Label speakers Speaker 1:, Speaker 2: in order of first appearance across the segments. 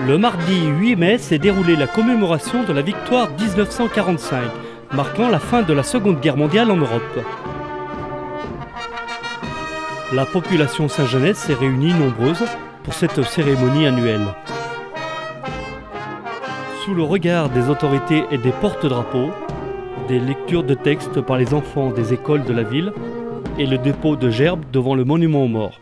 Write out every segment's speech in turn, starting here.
Speaker 1: Le mardi 8 mai s'est déroulée la commémoration de la victoire 1945, marquant la fin de la Seconde Guerre mondiale en Europe. La population saint-jeannaise s'est réunie nombreuse pour cette cérémonie annuelle. Sous le regard des autorités et des porte-drapeaux, des lectures de textes par les enfants des écoles de la ville et le dépôt de gerbes devant le monument aux morts.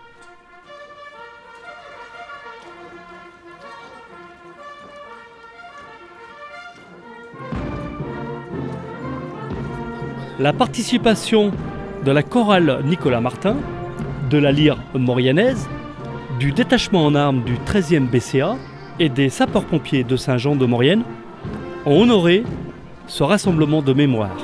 Speaker 1: La participation de la chorale Nicolas Martin, de la lyre maurianaise, du détachement en armes du 13e BCA et des sapeurs-pompiers de Saint-Jean de Maurienne ont honoré ce rassemblement de mémoire.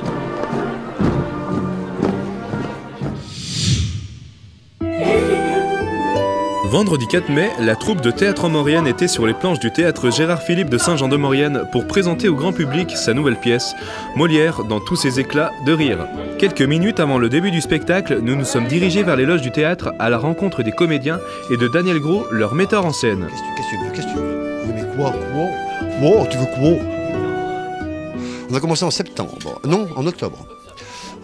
Speaker 2: Vendredi 4 mai, la troupe de théâtre en Maurienne était sur les planches du théâtre Gérard-Philippe de Saint-Jean-de-Maurienne pour présenter au grand public sa nouvelle pièce, Molière dans tous ses éclats de rire. Quelques minutes avant le début du spectacle, nous nous sommes dirigés vers les loges du théâtre à la rencontre des comédiens et de Daniel Gros, leur metteur en scène.
Speaker 3: Qu'est-ce que tu veux? Oui, mais quoi? Tu veux quoi? On a commencé en septembre, non, en octobre.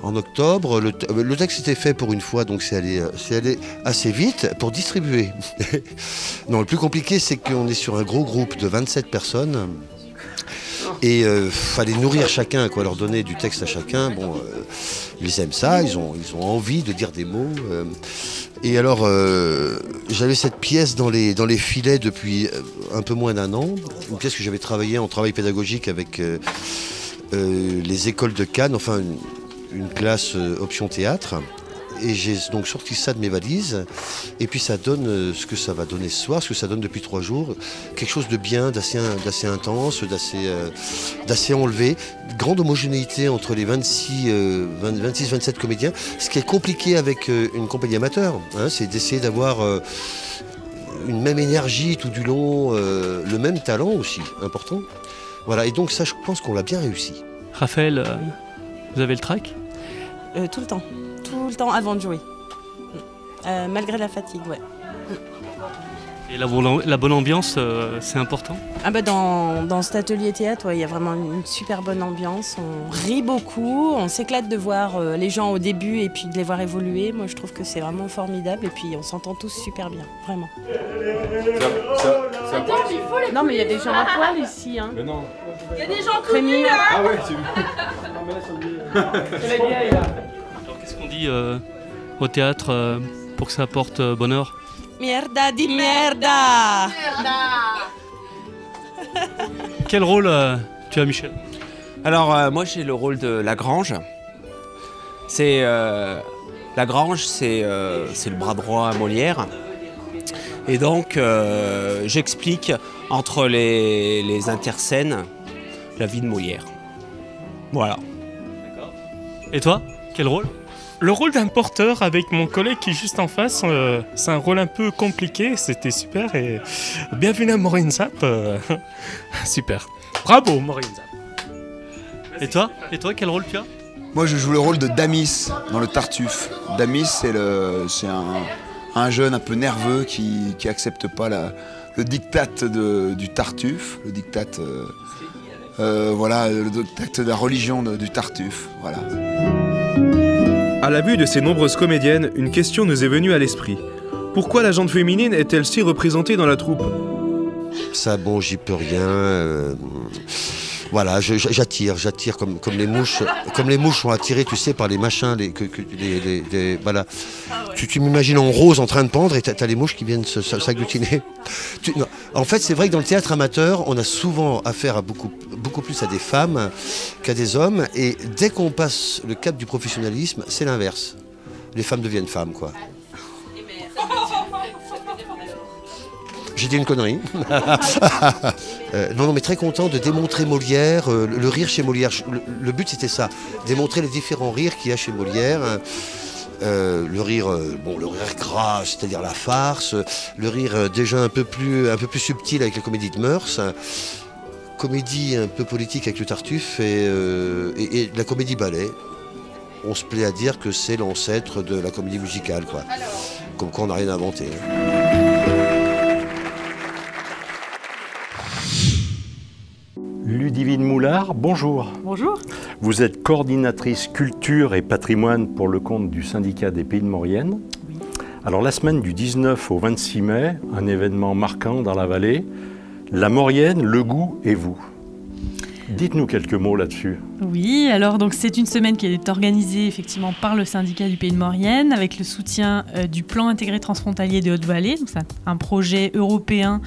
Speaker 3: En octobre, le texte était fait pour une fois, donc c'est allé assez vite pour distribuer. Non, le plus compliqué, c'est qu'on est sur un gros groupe de 27 personnes. Et fallait nourrir chacun, quoi, leur donner du texte à chacun. Bon, ils aiment ça, ils ont envie de dire des mots. Et alors, j'avais cette pièce dans les filets depuis un peu moins d'1 an. Une pièce que j'avais travaillée en travail pédagogique avec les écoles de Cannes, enfin une classe option théâtre. Et j'ai donc sorti ça de mes valises. Et puis ça donne ce que ça va donner ce soir, ce que ça donne depuis 3 jours. Quelque chose de bien, d'assez intense, d'assez enlevé. Grande homogénéité entre les 26-27 comédiens. Ce qui est compliqué avec une compagnie amateur, hein, c'est d'essayer d'avoir une même énergie tout du long, le même talent aussi, important. Voilà, et donc ça, je pense qu'on l'a bien réussi.
Speaker 1: Raphaël, vous avez le trac?
Speaker 4: Tout le temps. Tout le temps avant de jouer. Malgré la fatigue, ouais.
Speaker 1: Et la bonne ambiance, c'est important?
Speaker 4: Ah bah dans cet atelier théâtre, ouais, y a vraiment une super bonne ambiance. On rit beaucoup, on s'éclate de voir les gens au début et puis de les voir évoluer. Moi, je trouve que c'est vraiment formidable et puis on s'entend tous super bien, vraiment. Non, mais il y a des gens à poil ici. Hein.
Speaker 2: Mais non.
Speaker 4: Il y a des gens crémés.
Speaker 2: Ah ouais, tu
Speaker 1: Alors, qu'est-ce qu'on dit au théâtre pour que ça apporte bonheur?
Speaker 4: Mierda di merda!
Speaker 1: Quel rôle tu as, Michel?
Speaker 5: Alors, moi, j'ai le rôle de Lagrange. Lagrange, c'est le bras droit à Molière. Et donc, j'explique entre les interscènes la vie de Molière. Voilà.
Speaker 1: D'accord. Et toi, quel rôle?
Speaker 6: Le rôle d'un porteur avec mon collègue qui est juste en face, c'est un rôle un peu compliqué, c'était super et bienvenue à Maureen Zap, super. Bravo Maureen Zap.
Speaker 1: Et toi, quel rôle tu as?
Speaker 7: Moi je joue le rôle de Damis dans le Tartuffe. Damis c'est un jeune un peu nerveux qui accepte pas le diktat du Tartuffe, le diktat, voilà, le diktat de la religion du Tartuffe, voilà.
Speaker 2: À la vue de ces nombreuses comédiennes, une question nous est venue à l'esprit. Pourquoi la gente féminine est-elle si représentée dans la troupe?
Speaker 3: Ça, bon, j'y peux rien. Voilà, j'attire comme les mouches. Comme les mouches sont attirées, tu sais, par les machins, voilà. Tu m'imagines en rose en train de pendre et t'as les mouches qui viennent s'agglutiner. En fait, c'est vrai que dans le théâtre amateur, on a souvent affaire à beaucoup plus à des femmes qu'à des hommes. Et dès qu'on passe le cap du professionnalisme, c'est l'inverse. Les femmes deviennent femmes, quoi. J'ai dit une connerie. Non, mais très content de démontrer Molière, le rire chez Molière. Le but, c'était ça, démontrer les différents rires qu'il y a chez Molière. Le rire gras, c'est-à-dire la farce, le rire déjà un peu plus subtil avec la comédie de mœurs, comédie un peu politique avec le Tartuffe et la comédie ballet. On se plaît à dire que c'est l'ancêtre de la comédie musicale, quoi. Comme quoi on n'a rien inventé.
Speaker 8: Ludivine Moulard, bonjour.
Speaker 9: Bonjour.
Speaker 8: Vous êtes coordinatrice culture et patrimoine pour le compte du syndicat des Pays de Maurienne.
Speaker 9: Oui.
Speaker 8: Alors la semaine du 19 au 26 mai, un événement marquant dans la vallée, la Maurienne, le goût et vous. Dites-nous quelques mots là-dessus.
Speaker 9: Oui, alors donc c'est une semaine qui est organisée effectivement par le syndicat du Pays de Maurienne avec le soutien du plan intégré transfrontalier des Hautes-Vallées. Donc c'est un projet européen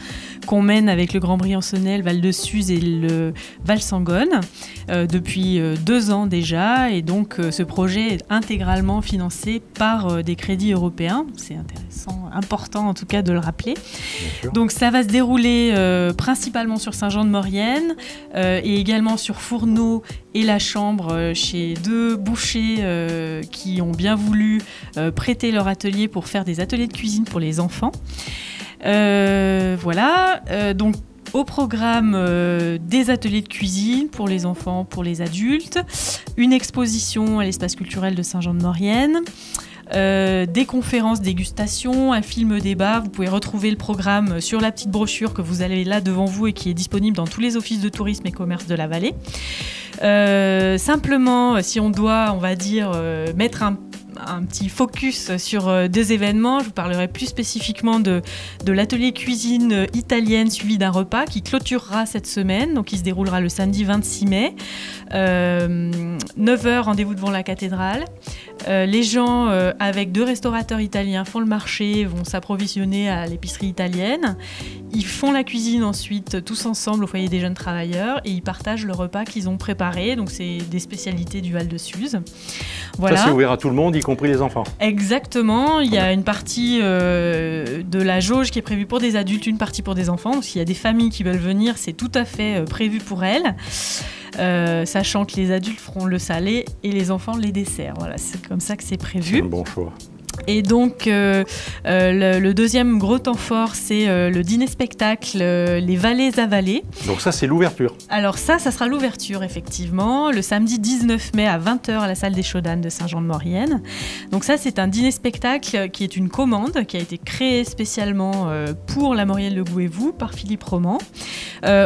Speaker 9: qu'on mène avec le Grand Briançonnais, le Val de Suse et le Val Sangone depuis 2 ans déjà. Et donc ce projet est intégralement financé par des crédits européens. C'est intéressant, important en tout cas de le rappeler. Donc ça va se dérouler principalement sur Saint-Jean-de-Maurienne et également sur Fourneau et la Chambre chez 2 bouchers qui ont bien voulu prêter leur atelier pour faire des ateliers de cuisine pour les enfants. Voilà, donc au programme des ateliers de cuisine pour les enfants, pour les adultes, une exposition à l'espace culturel de Saint-Jean-de-Maurienne, des conférences, dégustations, un film débat. Vous pouvez retrouver le programme sur la petite brochure que vous avez là devant vous et qui est disponible dans tous les offices de tourisme et commerce de la vallée. Simplement, si on doit, on va dire, mettre un petit focus sur 2 événements. Je vous parlerai plus spécifiquement de l'atelier cuisine italienne suivi d'un repas qui clôturera cette semaine, donc qui se déroulera le samedi 26 mai. 9h, rendez-vous devant la cathédrale. Les gens avec 2 restaurateurs italiens font le marché, vont s'approvisionner à l'épicerie italienne. Ils font la cuisine ensuite tous ensemble au foyer des jeunes travailleurs et ils partagent le repas qu'ils ont préparé. Donc c'est des spécialités du Val de Suse. Voilà.
Speaker 8: Ça c'est ouvert à tout le monde, y compris les enfants.
Speaker 9: Exactement, il y a une partie de la jauge qui est prévue pour des adultes, une partie pour des enfants. Donc s'il y a des familles qui veulent venir, c'est tout à fait prévu pour elles. Sachant que les adultes feront le salé et les enfants les desserts. Voilà, c'est comme ça que c'est prévu.
Speaker 8: C'est un bon choix.
Speaker 9: Et donc, le deuxième gros temps fort, c'est le dîner-spectacle Les Vallées à Vallées.
Speaker 8: Donc ça, c'est l'ouverture.
Speaker 9: Alors ça sera l'ouverture, effectivement, le samedi 19 mai à 20h à la salle des Chaudanes de Saint-Jean-de-Maurienne. Donc ça, c'est un dîner-spectacle qui est une commande qui a été créée spécialement pour la Maurienne Le Goût et vous par Philippe Roman,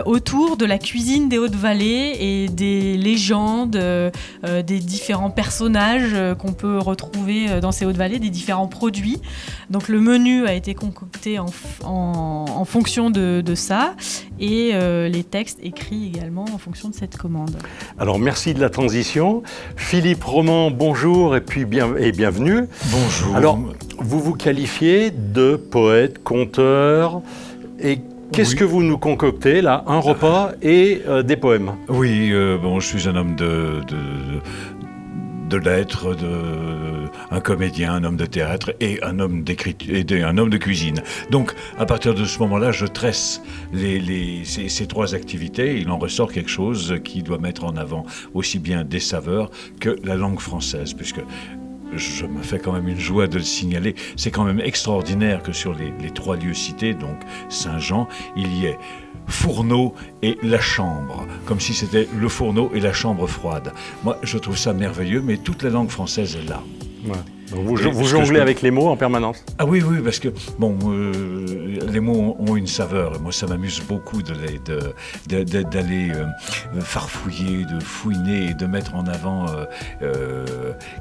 Speaker 9: autour de la cuisine des Hautes-Vallées et des légendes, des différents personnages qu'on peut retrouver dans ces Hautes-Vallées, des différents produits. Donc le menu a été concocté en fonction de ça et les textes écrits également en fonction de cette commande.
Speaker 8: Alors merci de la transition. Philippe Roman, bonjour et puis bienvenue.
Speaker 10: Bonjour.
Speaker 8: Alors vous vous qualifiez de poète, conteur et qu'est-ce que vous nous concoctez là? Un repas et des poèmes.
Speaker 10: Oui, bon, je suis un homme de lettres, un comédien, un homme de théâtre et un homme d'écriture et un homme de cuisine. Donc, à partir de ce moment-là, je tresse ces 3 activités. Il en ressort quelque chose qui doit mettre en avant aussi bien des saveurs que la langue française, puisque je me fais quand même une joie de le signaler. C'est quand même extraordinaire que sur les 3 lieux cités, donc Saint-Jean, il y ait Fourneau et la Chambre, comme si c'était le fourneau et la chambre froide. Moi, je trouve ça merveilleux, mais toute la langue française est là.
Speaker 8: Ouais. Donc vous jonglez avec les mots en permanence?
Speaker 10: Ah oui, parce que bon, les mots ont une saveur. Moi, ça m'amuse beaucoup d'aller farfouiller, de fouiner et de mettre en avant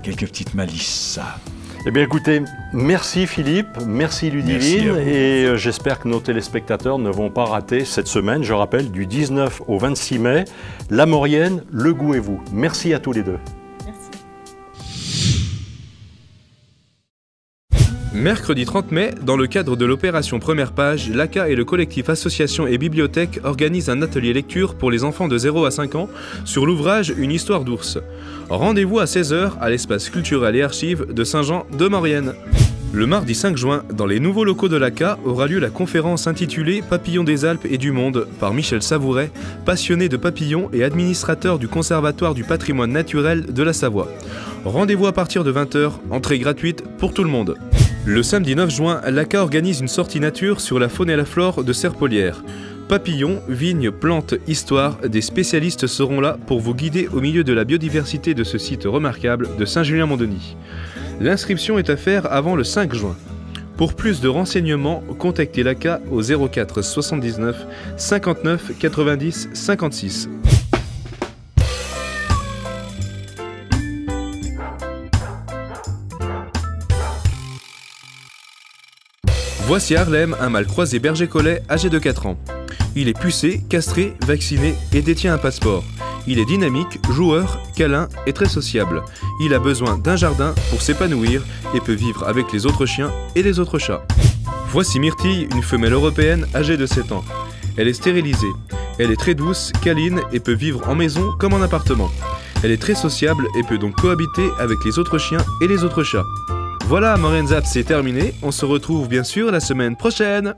Speaker 10: quelques petites malices.
Speaker 8: Eh bien écoutez, merci Philippe, merci Ludivine, et j'espère que nos téléspectateurs ne vont pas rater cette semaine, je rappelle, du 19 au 26 mai, la Maurienne, le goût et vous. Merci à tous les deux.
Speaker 2: Mercredi 30 mai, dans le cadre de l'opération Première Page, l'ACA et le collectif Association et Bibliothèque organisent un atelier lecture pour les enfants de 0 à 5 ans sur l'ouvrage Une histoire d'ours. Rendez-vous à 16h à l'espace culturel et archives de Saint-Jean-de-Maurienne. Le mardi 5 juin, dans les nouveaux locaux de l'ACA, aura lieu la conférence intitulée « Papillons des Alpes et du monde » par Michel Savouret, passionné de papillons et administrateur du Conservatoire du patrimoine naturel de la Savoie. Rendez-vous à partir de 20h, entrée gratuite pour tout le monde. Le samedi 9 juin, l'ACA organise une sortie nature sur la faune et la flore de Serpollière. Papillons, vignes, plantes, histoire, des spécialistes seront là pour vous guider au milieu de la biodiversité de ce site remarquable de Saint-Julien-Mont-Denis. L'inscription est à faire avant le 5 juin. Pour plus de renseignements, contactez l'ACA au 04 79 59 90 56. Voici Harlem, un mâle croisé berger collet âgé de 4 ans. Il est pucé, castré, vacciné et détient un passeport. Il est dynamique, joueur, câlin et très sociable. Il a besoin d'un jardin pour s'épanouir et peut vivre avec les autres chiens et les autres chats. Voici Myrtille, une femelle européenne âgée de 7 ans. Elle est stérilisée. Elle est très douce, câline et peut vivre en maison comme en appartement. Elle est très sociable et peut donc cohabiter avec les autres chiens et les autres chats. Voilà, Morien Zap, c'est terminé. On se retrouve bien sûr la semaine prochaine.